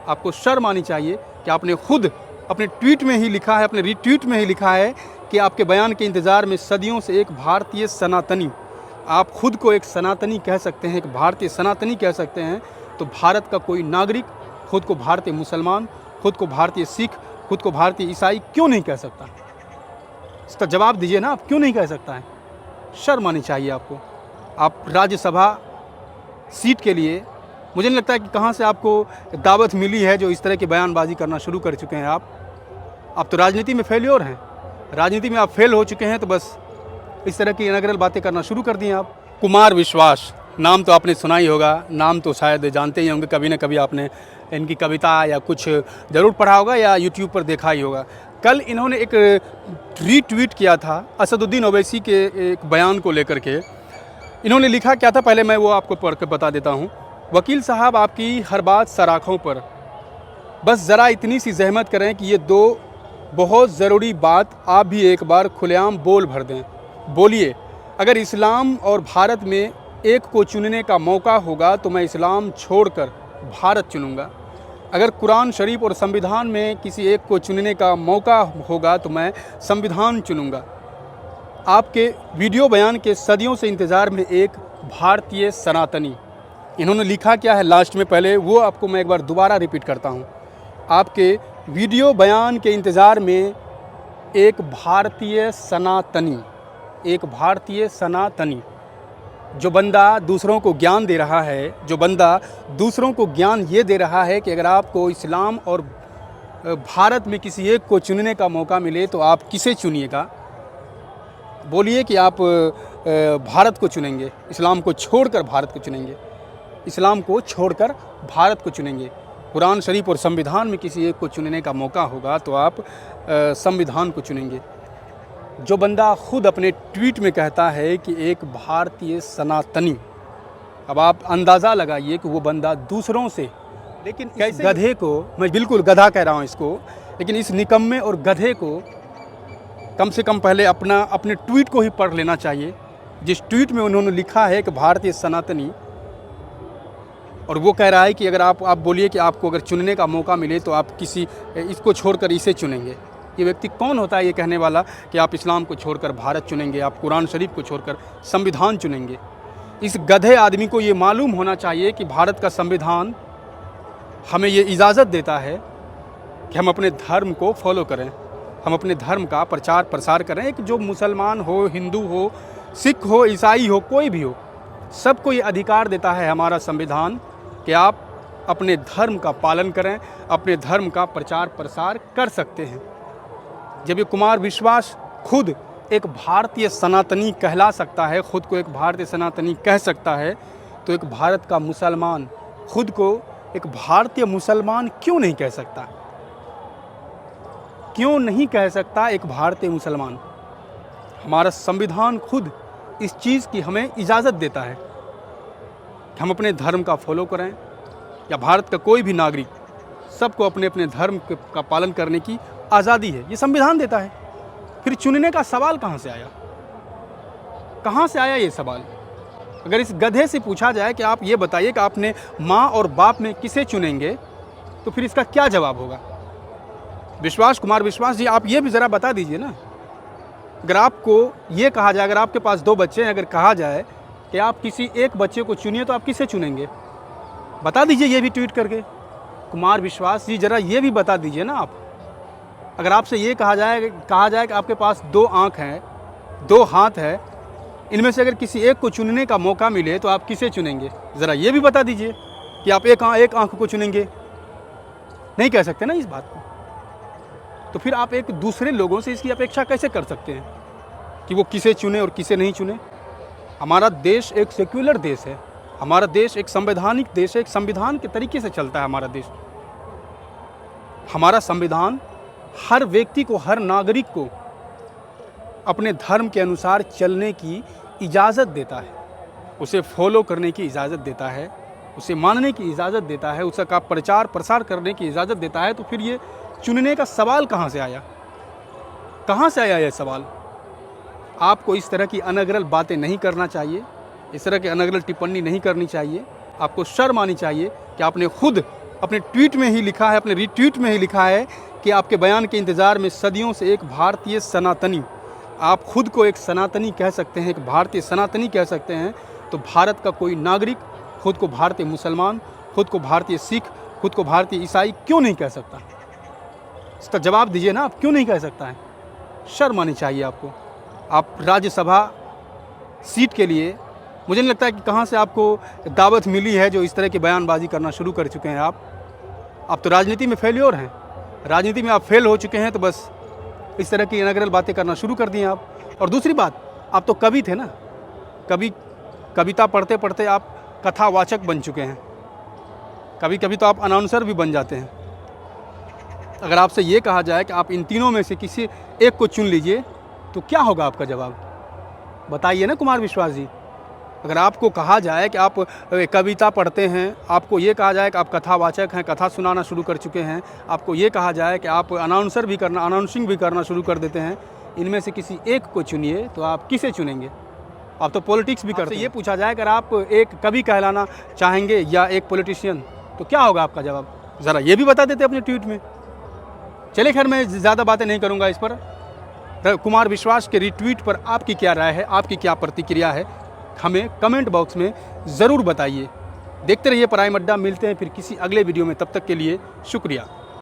आपको शर्म आनी चाहिए कि आपने खुद अपने ट्वीट में ही लिखा है, अपने रीट्वीट में ही लिखा है कि आपके बयान के इंतज़ार में सदियों से एक भारतीय सनातनी, आप खुद को एक सनातनी कह सकते हैं, एक भारतीय सनातनी कह सकते हैं, तो भारत का कोई नागरिक खुद को भारतीय मुसलमान, खुद को भारतीय सिख, खुद को भारतीय ईसाई क्यों नहीं कह सकता? इसका जवाब दीजिए ना, आप क्यों नहीं कह सकता है? शर्म आनी चाहिए आपको। आप राज्यसभा सीट के लिए, मुझे नहीं लगता है कि कहाँ से आपको दावत मिली है जो इस तरह की बयानबाजी करना शुरू कर चुके हैं आप तो राजनीति में फेल्योर हैं, राजनीति में आप फेल हो चुके हैं, तो बस इस तरह की अनगरल बातें करना शुरू कर दिए आप। कुमार विश्वास, नाम तो आपने सुना ही होगा, नाम तो शायद जानते ही होंगे, कभी ना कभी आपने इनकी कविता या कुछ ज़रूर पढ़ा होगा या यूट्यूब पर देखा ही होगा। कल इन्होंने एक रीट्वीट किया था असदुद्दीन ओवैसी के एक बयान को लेकर के। इन्होंने लिखा क्या था, पहले मैं वो आपको पढ़ के बता देता हूँ। वकील साहब, आपकी हर बात सराखों पर, बस ज़रा इतनी सी ज़हमत करें कि ये दो बहुत ज़रूरी बात आप भी एक बार खुलेआम बोल भर दें। बोलिए, अगर इस्लाम और भारत में एक को चुनने का मौका होगा तो मैं इस्लाम छोड़कर भारत चुनूँगा। अगर कुरान शरीफ और संविधान में किसी एक को चुनने का मौका होगा तो मैं संविधान चुनूँगा। आपके वीडियो बयान के सदियों से इंतज़ार में एक भारतीय सनातनी, इन्होंने लिखा क्या है लास्ट में, पहले वो आपको मैं एक बार दोबारा रिपीट करता हूँ। आपके वीडियो बयान के इंतज़ार में एक भारतीय सनातनी, एक भारतीय सनातनी, जो बंदा दूसरों को ज्ञान दे रहा है, जो बंदा दूसरों को ज्ञान ये दे रहा है कि अगर आपको इस्लाम और भारत में किसी एक को चुनने का मौका मिले तो आप किसे चुनिएगा? बोलिए कि आप भारत को चुनेंगे, इस्लाम को छोड़कर भारत को चुनेंगे, इस्लाम को छोड़कर भारत को चुनेंगे। कुरान शरीफ और संविधान में किसी एक को चुनने का मौका होगा तो आप संविधान को चुनेंगे। जो बंदा खुद अपने ट्वीट में कहता है कि एक भारतीय सनातनी, अब आप अंदाज़ा लगाइए कि वो बंदा दूसरों से, लेकिन कैसे गधे को, मैं बिल्कुल गधा कह रहा हूँ इसको, लेकिन इस निकम्मे और गधे को कम से कम पहले अपने ट्वीट को ही पढ़ लेना चाहिए, जिस ट्वीट में उन्होंने लिखा है कि भारतीय सनातनी, और वो कह रहा है कि अगर आप बोलिए कि आपको अगर चुनने का मौका मिले तो आप किसी इसको छोड़कर इसे चुनेंगे। ये व्यक्ति कौन होता है ये कहने वाला कि आप इस्लाम को छोड़कर भारत चुनेंगे, आप कुरान शरीफ को छोड़कर संविधान चुनेंगे? इस गधे आदमी को ये मालूम होना चाहिए कि भारत का संविधान हमें ये इजाज़त देता है कि हम अपने धर्म को फॉलो करें, हम अपने धर्म का प्रचार प्रसार करें। एक जो मुसलमान हो, हिंदू हो, सिख हो, ईसाई हो, कोई भी हो, सबको ये अधिकार देता है हमारा संविधान कि आप अपने धर्म का पालन करें, अपने धर्म का प्रचार प्रसार कर सकते हैं। जब ये कुमार विश्वास खुद एक भारतीय सनातनी कहला सकता है, खुद को एक भारतीय सनातनी कह सकता है, तो एक भारत का मुसलमान खुद को एक भारतीय मुसलमान क्यों नहीं कह सकता? क्यों नहीं कह सकता एक भारतीय मुसलमान? हमारा संविधान खुद इस चीज़ की हमें इजाज़त देता है कि हम अपने धर्म का फॉलो करें, या भारत का कोई भी नागरिक, सबको अपने अपने धर्म का पालन करने की आज़ादी है, ये संविधान देता है। फिर चुनने का सवाल कहाँ से आया? कहाँ से आया ये सवाल? अगर इस गधे से पूछा जाए कि आप ये बताइए कि आपने माँ और बाप में किसे चुनेंगे, तो फिर इसका क्या जवाब होगा? कुमार विश्वास जी, आप ये भी ज़रा बता दीजिए ना। अगर आपको ये कहा जाए, अगर आपके पास 2 बच्चे हैं, अगर कहा जाए कि आप किसी एक बच्चे को चुनिए तो आप किसे चुनेंगे? बता दीजिए ये भी ट्वीट करके। कुमार विश्वास जी, ज़रा ये भी बता दीजिए ना आप। अगर आपसे ये कहा जाए कि आपके पास 2 आँख हैं, 2 हाथ है, इनमें से अगर किसी एक को चुनने का मौका मिले तो आप किसे चुनेंगे? ज़रा ये भी बता दीजिए कि आप एक आँख को चुनेंगे। नहीं कह सकते ना इस बात को, तो फिर आप एक दूसरे लोगों से इसकी अपेक्षा कैसे कर सकते हैं कि वो किसे चुने और किसे नहीं चुने? हमारा देश एक सेक्युलर देश है, हमारा देश एक संवैधानिक देश है, एक संविधान के तरीके से चलता है हमारा देश। हमारा संविधान हर व्यक्ति को, हर नागरिक को अपने धर्म के अनुसार चलने की इजाज़त देता है, उसे फॉलो करने की इजाज़त देता है, उसे मानने की इजाज़त देता है, उसका प्रचार प्रसार करने की इजाज़त देता है। तो फिर ये चुनने का सवाल कहाँ से आया? कहाँ से आया यह सवाल? आपको इस तरह की अनगरल बातें नहीं करना चाहिए, इस तरह की अनगरल टिप्पणी नहीं करनी चाहिए। आपको शर्म आनी चाहिए कि आपने खुद अपने ट्वीट में ही लिखा है, अपने रीट्वीट में ही लिखा है कि आपके बयान के इंतज़ार में सदियों से एक भारतीय सनातनी, आप खुद को एक सनातनी कह सकते हैं, एक भारतीय सनातनी कह सकते हैं, तो भारत का कोई नागरिक खुद को भारतीय मुसलमान, खुद को भारतीय सिख, खुद को भारतीय ईसाई क्यों नहीं कह सकता? इसका जवाब दीजिए ना, आप क्यों नहीं कह सकता है? शर्म आनी चाहिए आपको। आप राज्यसभा सीट के लिए, मुझे नहीं लगता है कि कहाँ से आपको दावत मिली है जो इस तरह की बयानबाजी करना शुरू कर चुके हैं आप तो राजनीति में फेल्योर हैं, राजनीति में आप फेल हो चुके हैं, तो बस इस तरह की इनग्रल बातें करना शुरू कर दी आप। और दूसरी बात, आप तो कवि थे ना, कविता पढ़ते पढ़ते आप कथावाचक बन चुके हैं, कभी कभी तो आप अनाउंसर भी बन जाते हैं। अगर आपसे ये कहा जाए कि आप इन तीनों में से किसी एक को चुन लीजिए, तो क्या होगा आपका जवाब? बताइए ना कुमार विश्वास जी। अगर आपको कहा जाए कि आप कविता पढ़ते हैं, आपको ये कहा जाए कि आप कथावाचक हैं, कथा सुनाना शुरू कर चुके हैं, आपको ये कहा जाए कि आप अनाउंसिंग भी करना शुरू कर देते हैं, इनमें से किसी एक को चुनिए, तो आप किसे चुनेंगे? आप तो पॉलिटिक्स भी करते हैं। ये पूछा जाए अगर आप एक कवि कहलाना चाहेंगे या एक पॉलिटिशियन, तो क्या होगा आपका जवाब? ज़रा ये भी बता देते अपने ट्वीट में। चलिए खैर, मैं ज़्यादा बातें नहीं करूँगा इस पर। कुमार विश्वास के रीट्वीट पर आपकी क्या राय है, आपकी क्या प्रतिक्रिया है, हमें कमेंट बॉक्स में ज़रूर बताइए। देखते रहिए प्राइम अड्डा, मिलते हैं फिर किसी अगले वीडियो में, तब तक के लिए शुक्रिया।